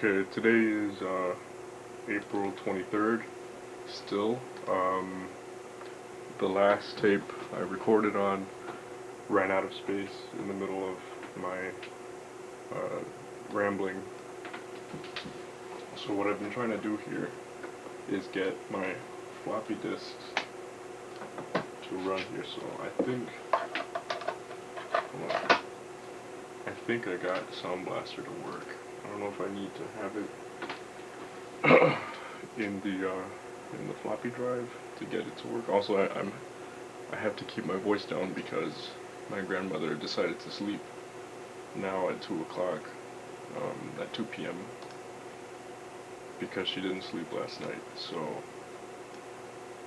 Okay, today is April 23rd. Still, the last tape I recorded on ran out of space in the middle of my rambling. So what I've been trying to do here is get my floppy disks to run here. So I think I got Sound Blaster to work. I don't know if I need to have it in the floppy drive to get it to work. Also, I have to keep my voice down because my grandmother decided to sleep now at 2 o'clock, at 2 p.m. because she didn't sleep last night. So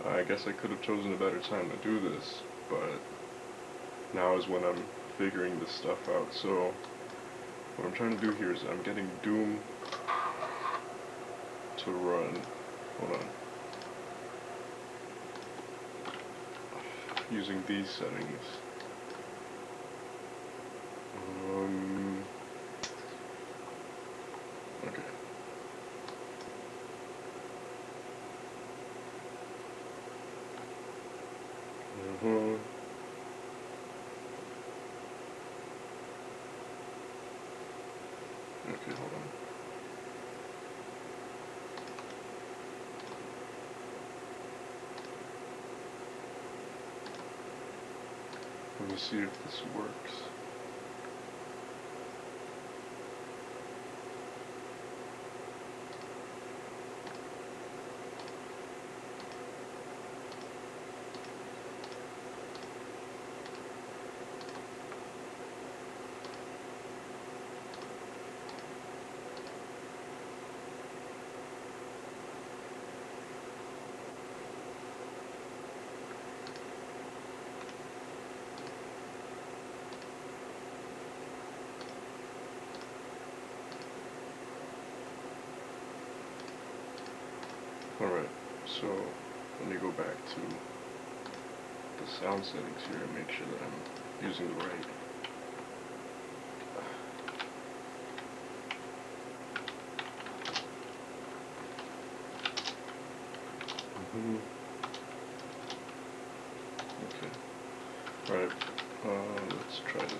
I guess I could have chosen a better time to do this, but now is when I'm figuring this stuff out. So what I'm trying to do here is I'm getting Doom to run. Hold on. Using these settings. Okay. Okay, hold on. Let me see if this works. Alright, so let me go back to the sound settings here and make sure that I'm using the right. Okay. Alright, let's try this.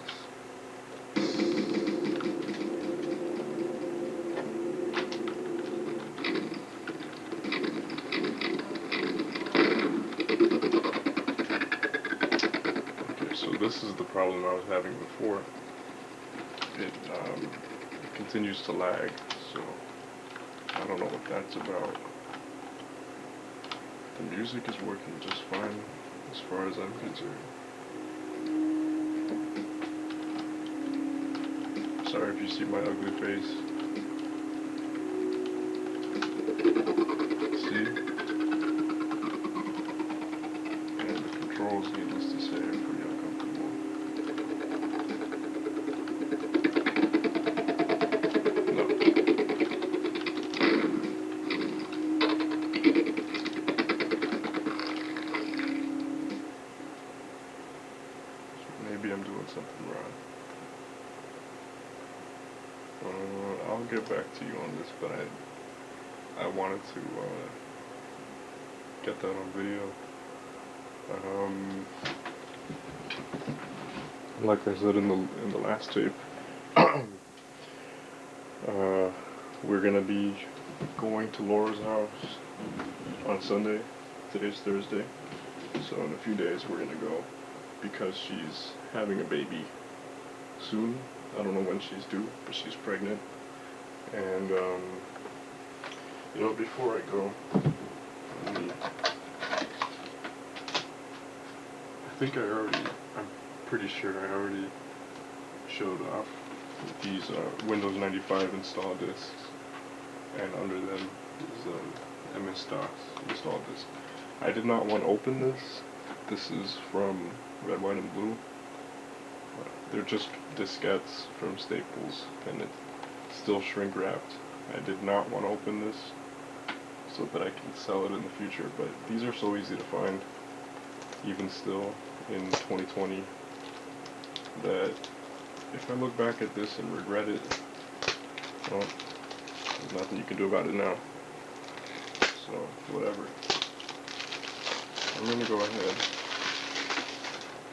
So this is the problem I was having before. It continues to lag, so I don't know what that's about. The music is working just fine as far as I'm concerned. Sorry if you see my ugly face. See? And the controls, needless to say, are pretty uncomfortable. No. Maybe I'm doing something wrong. I'll get back to you on this, but I wanted to get that on video. Like I said in the last tape, we're gonna be going to Laura's house on Sunday. Today's Thursday, so in a few days we're gonna go because she's having a baby soon. I don't know when she's due, but she's pregnant. And before I go, I'm pretty sure I already showed off these Windows 95 install disks, and under them is MS-DOS install disk. I did not want to open this. This is from Red, White, and Blue. They're just diskettes from Staples, and it's still shrink wrapped. I did not want to open this so that I can sell it in the future, but these are so easy to find, even still in 2020, that if I look back at this and regret it, well, There's nothing you can do about it now. So, whatever. I'm gonna go ahead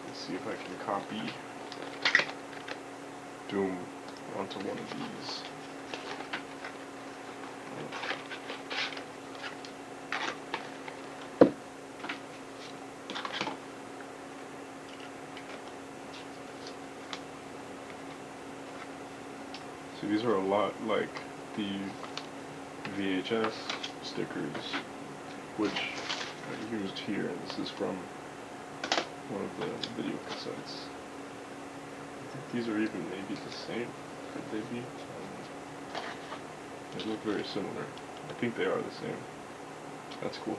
and see if I can copy Doom onto one of these. So these are a lot like the VHS stickers, which I used here. This is from one of the video cassettes. I think these are even maybe the same. Could they be? They look very similar. I think they are the same. That's cool.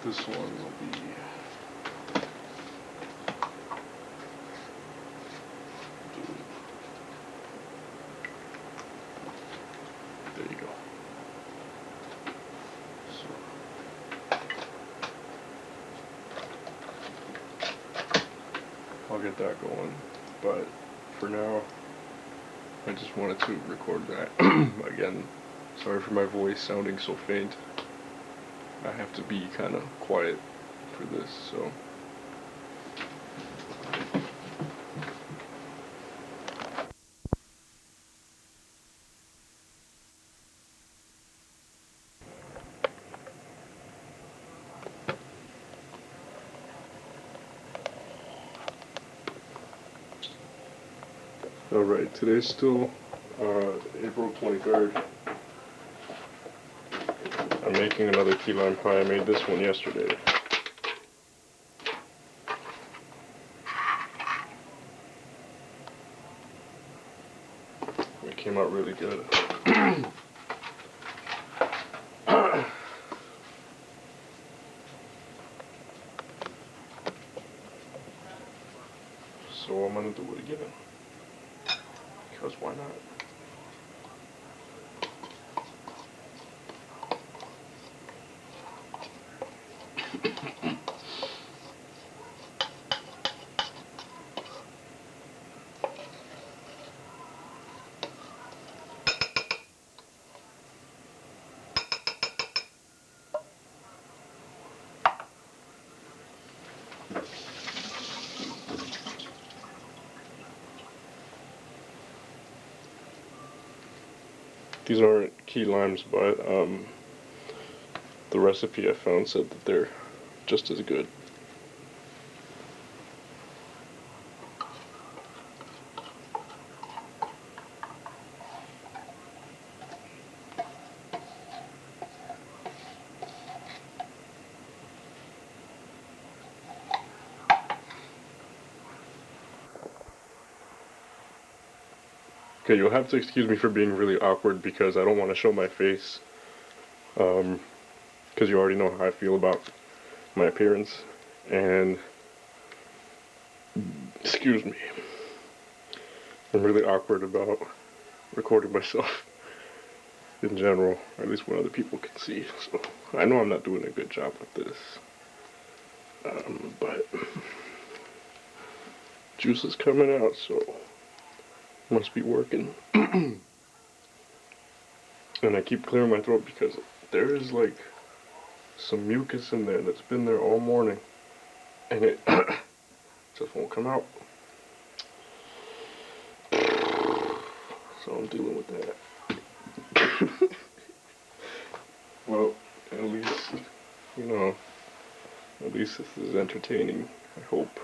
This one will be there you go. So I'll get that going, but for now I just wanted to record that. Again, sorry for my voice sounding so faint. I have to be kind of quiet for this, so. Alright, today's still April 23rd. I'm making another key lime pie. I made this one yesterday. It came out really good. So I'm gonna do it again. Because why not? These aren't key limes, but the recipe I found said that they're just as good. Okay, you'll have to excuse me for being really awkward because I don't want to show my face. Because you already know how I feel about my appearance. And, excuse me, I'm really awkward about recording myself in general, or at least when other people can see. So, I know I'm not doing a good job with this. But, juice is coming out, so must be working. And I keep clearing my throat because there is like some mucus in there that's been there all morning and it just won't come out. So I'm dealing with that. Well, at least, you know, at least this is entertaining, I hope.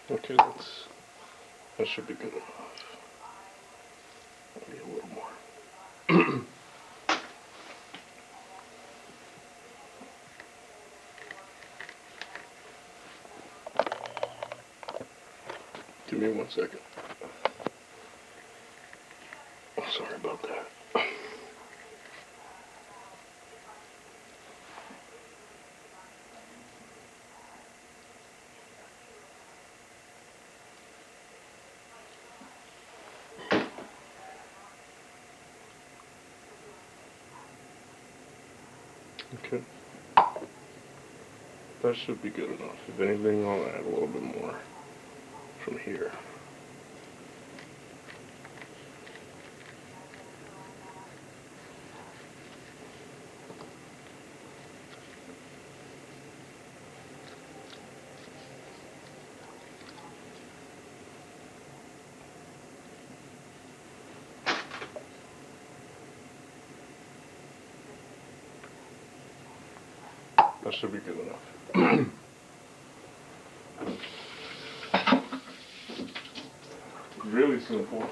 Okay, that should be good enough. Maybe a little more. Give me 1 second. Okay. That should be good enough. If anything, I'll add a little bit more from here. That should be good enough. Really simple.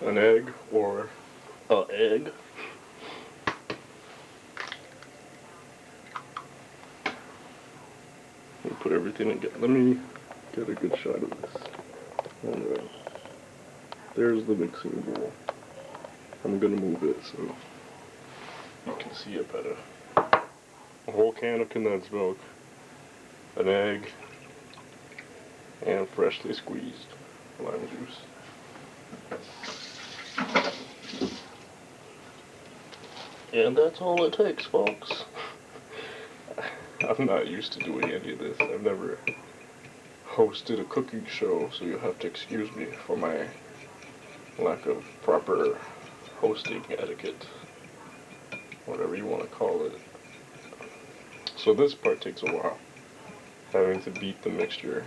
An egg or an egg. We'll put everything together. Let me get a good shot of this. And there's the mixing bowl. I'm gonna move it so you can see it better. A whole can of condensed milk, an egg, and freshly squeezed lime juice. And that's all it takes, folks. I'm not used to doing any of this. I've never hosted a cooking show, so you'll have to excuse me for my lack of proper hosting etiquette, whatever you want to call it. So this part takes a while, having to beat the mixture.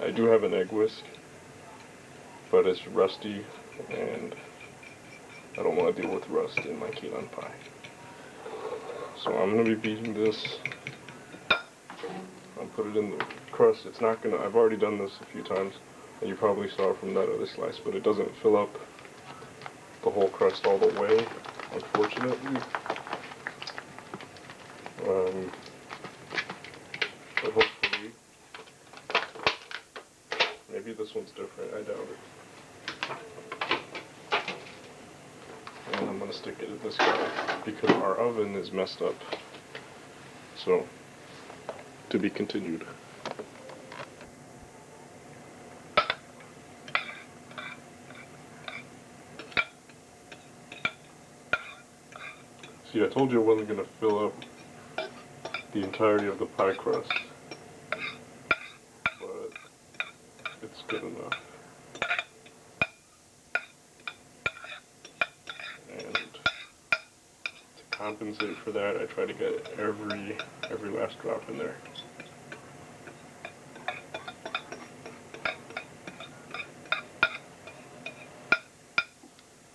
I do have an egg whisk, but it's rusty, and I don't want to deal with rust in my key lime pie. So I'm going to be beating this. I'll put it in the crust. It's not going to, I've already done this a few times, and you probably saw from that other slice, but it doesn't fill up the whole crust all the way, unfortunately. But hopefully, maybe this one's different, I doubt it. And I'm gonna stick it in this guy, because our oven is messed up. So, to be continued. See, I told you it wasn't gonna fill up the entirety of the pie crust, but it's good enough. And to compensate for that, I try to get every last drop in there.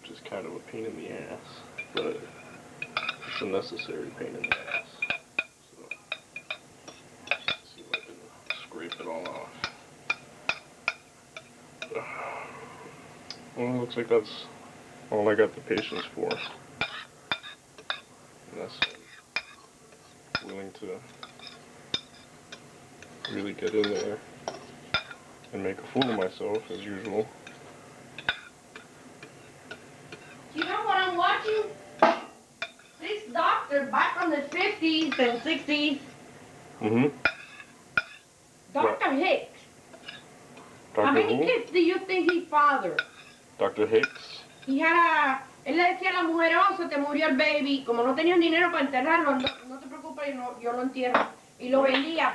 Which is kind of a pain in the ass, but it's a necessary pain in the ass. So, let's see if I can scrape it all off. Well, it looks like that's all I got the patience for. Unless I'm willing to really get in there and make a fool of myself, as usual. You know what I'm watching? This doctor back from the 50s and 60s. Mm-hmm. Dr. Hicks. Dr. How many who? kids do you think he fathered? Dr. Hicks? Él le decía a la mujer, oh, se te murió el baby. Como no tenían dinero para enterrarlo, no te preocupes, yo lo entierro. Y lo vendía.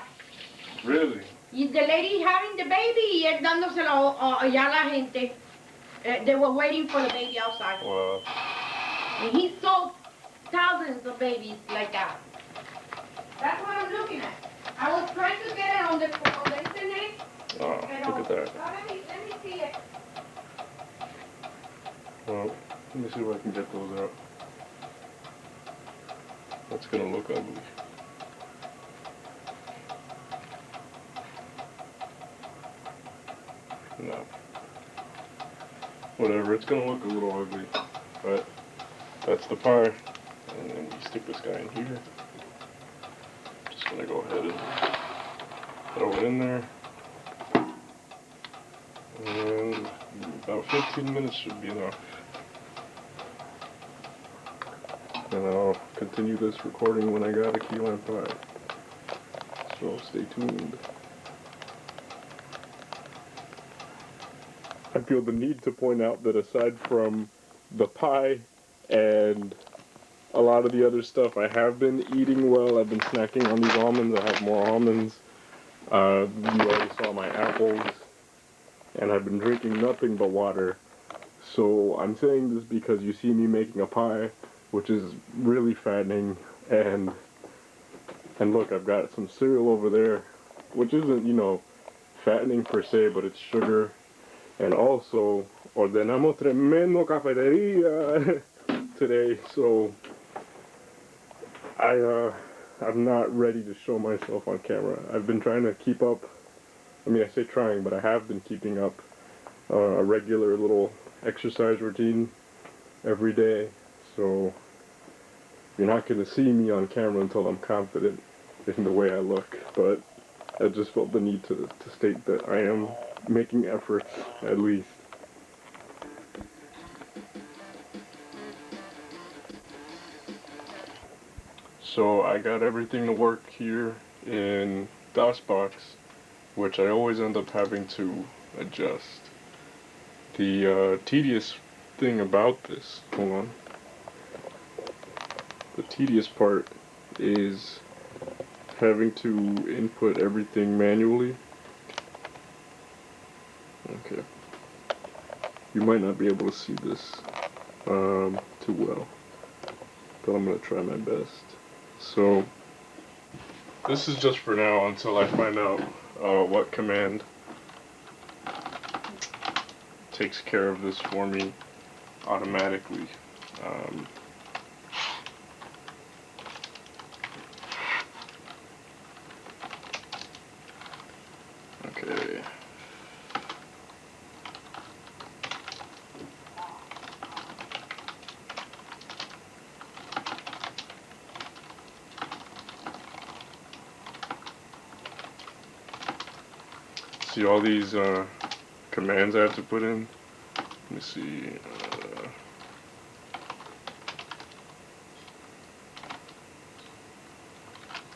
Really? Y the lady having the baby y él dándoselo ya a la gente. They were waiting for the baby outside. Wow. And he sold thousands of babies like that. That's what I'm looking at. I was trying to get it on the internet. Oh, look at that. Let me see it. Well, let me see if I can get those out. That's gonna look ugly. No. Whatever, it's gonna look a little ugly. But that's the pie. And then we stick this guy in here. Just gonna go ahead and throw it in there. And about 15 minutes should be enough. And I'll continue this recording when I got a key lime pie. So stay tuned. I feel the need to point out that aside from the pie and a lot of the other stuff. I have been eating well. I've been snacking on these almonds. I have more almonds. You already saw my apples. And I've been drinking nothing but water. So I'm saying this because you see me making a pie, which is really fattening, and look, I've got some cereal over there, which isn't, you know, fattening per se, but it's sugar. And also, ordenamos tremendo cafeteria today, so I'm not ready to show myself on camera. I've been trying to keep up. I mean, I say trying, but I have been keeping up a regular little exercise routine every day. So you're not going to see me on camera until I'm confident in the way I look. But I just felt the need to state that I am making efforts, at least. So I got everything to work here in DOSBox, which I always end up having to adjust. The tedious thing about this, hold on. The tedious part is having to input everything manually. Okay. You might not be able to see this too well, but I'm going to try my best. So, this is just for now until I find out what command takes care of this for me automatically. Okay. See all these commands I have to put in? Let me see.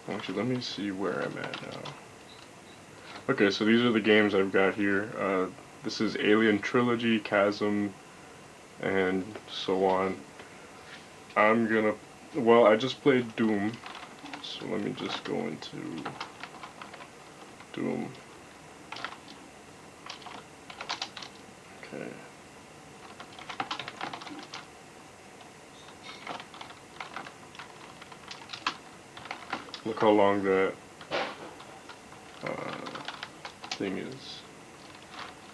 Actually, let me see where I'm at now. Okay, so these are the games I've got here. This is Alien Trilogy, Chasm, and so on. Well, I just played Doom, so let me just go into Doom. Okay. Look how long that thing is.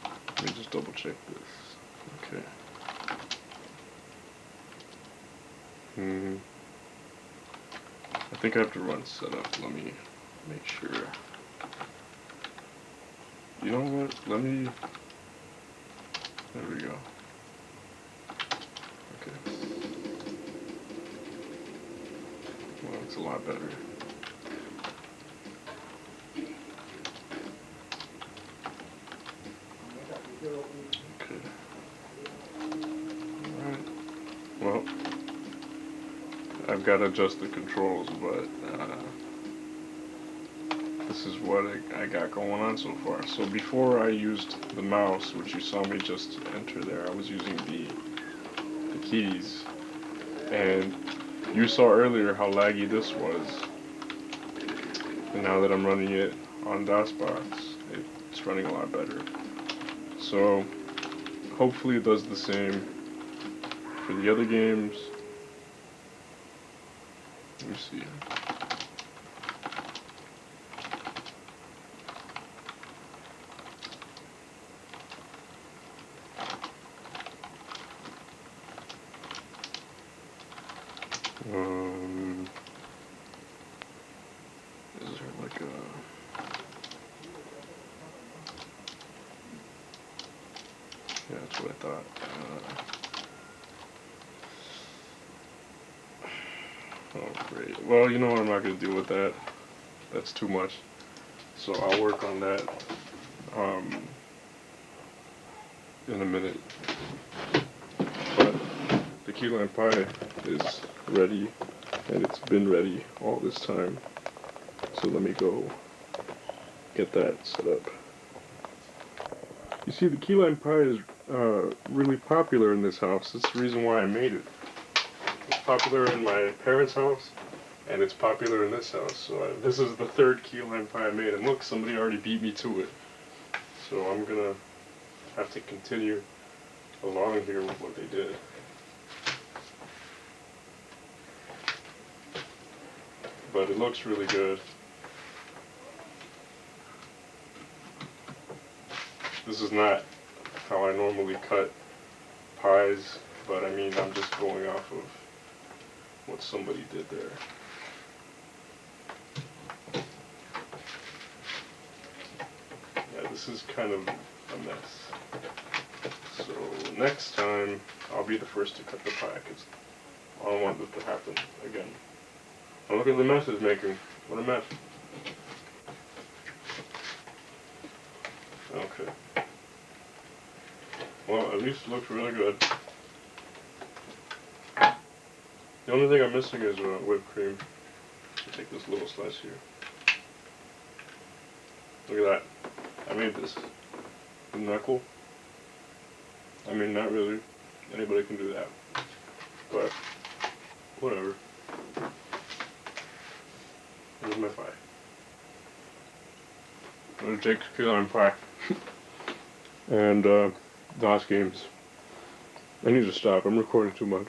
Let me just double check this. Okay. I think I have to run setup. Let me make sure. You know what? Let me. There we go. Okay. Well, it's a lot better. Okay. Alright. Well, I've got to adjust the controls, but this is what I got going on so far. So before I used the mouse, which you saw me just enter there, I was using the keys. And you saw earlier how laggy this was. And now that I'm running it on DOSBox, it's running a lot better. So hopefully it does the same for the other games. Let me see. Is there like a... Yeah, that's what I thought. Oh, great. Well, you know what? I'm not going to deal with that. That's too much. So I'll work on that in a minute. But the key lime pie is ready, and it's been ready all this time. So let me go get that set up. You see, the key lime pie is really popular in this house. That's the reason why I made it. It's popular in my parents' house, and it's popular in this house. So this is the third key lime pie I made, and look, somebody already beat me to it. So I'm gonna have to continue along here with what they did. But it looks really good. This is not how I normally cut pies, but I mean, I'm just going off of what somebody did there. Yeah, this is kind of a mess. So next time, I'll be the first to cut the pie, because I don't want this to happen again. Oh, look at the mess it's making. What a mess. Okay. Well, at least it looks really good. The only thing I'm missing is whipped cream. I'll take this little slice here. Look at that. I made this. Isn't that cool? I mean, not really. Anybody can do that. But, whatever. Here's my pie. I'm gonna take key lime pie. And, DOS games. I need to stop. I'm recording too much.